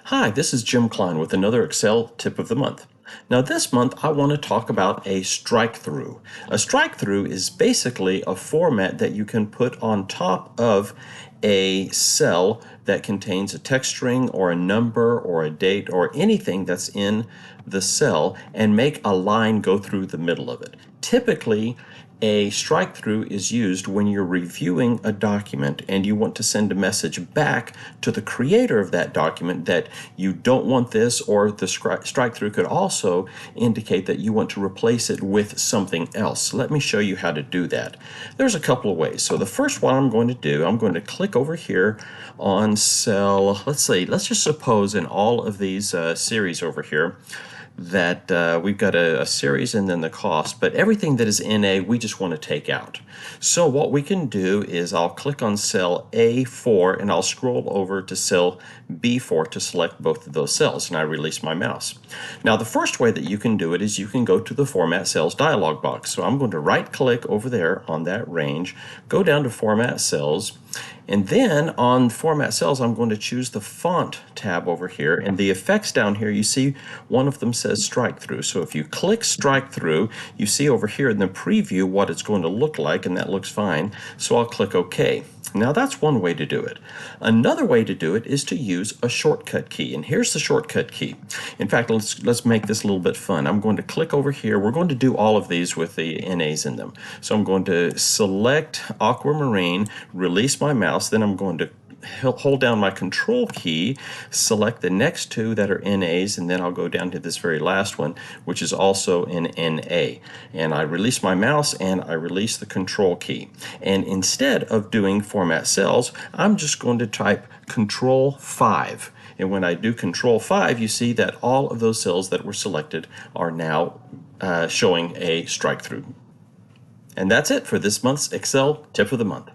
Hi, this is Jim Klein with another Excel tip of the month. Now, this month I want to talk about a strike-through. A strike-through is basically a format that you can put on top of a cell that contains a text string or a number or a date or anything that's in the cell and make a line go through the middle of it. Typically, a strike-through is used when you're reviewing a document and you want to send a message back to the creator of that document that you don't want this, or the strike-through could also indicate that you want to replace it with something else. Let me show you how to do that. There's a couple of ways. So the first one I'm going to do, I'm going to click over here on cell, let's just suppose in all of these series over here, that we've got a series and then the cost, but everything that is NA we just want to take out. So what we can do is I'll click on cell A4 and I'll scroll over to cell B4 to select both of those cells, and I release my mouse. Now the first way that you can do it is you can go to the Format Cells dialog box. So I'm going to right click over there on that range, go down to Format Cells, and then on Format Cells, I'm going to choose the Font tab over here. And the effects down here, you see one of them says Strike-Through. So if you click Strike-Through, you see over here in the preview what it's going to look like, and that looks fine. So I'll click OK. Now that's one way to do it. Another way to do it is to use a shortcut key, and here's the shortcut key. In fact, let's make this a little bit fun. I'm going to click over here. We're going to do all of these with the NAs in them. So I'm going to select Aquamarine, release my mouse, then I'm going to hold down my control key, select the next two that are NAs, and then I'll go down to this very last one, which is also an NA. And I release my mouse and I release the control key. And instead of doing Format Cells, I'm just going to type Control 5. And when I do Control 5, you see that all of those cells that were selected are now showing a strike-through. And that's it for this month's Excel Tip of the Month.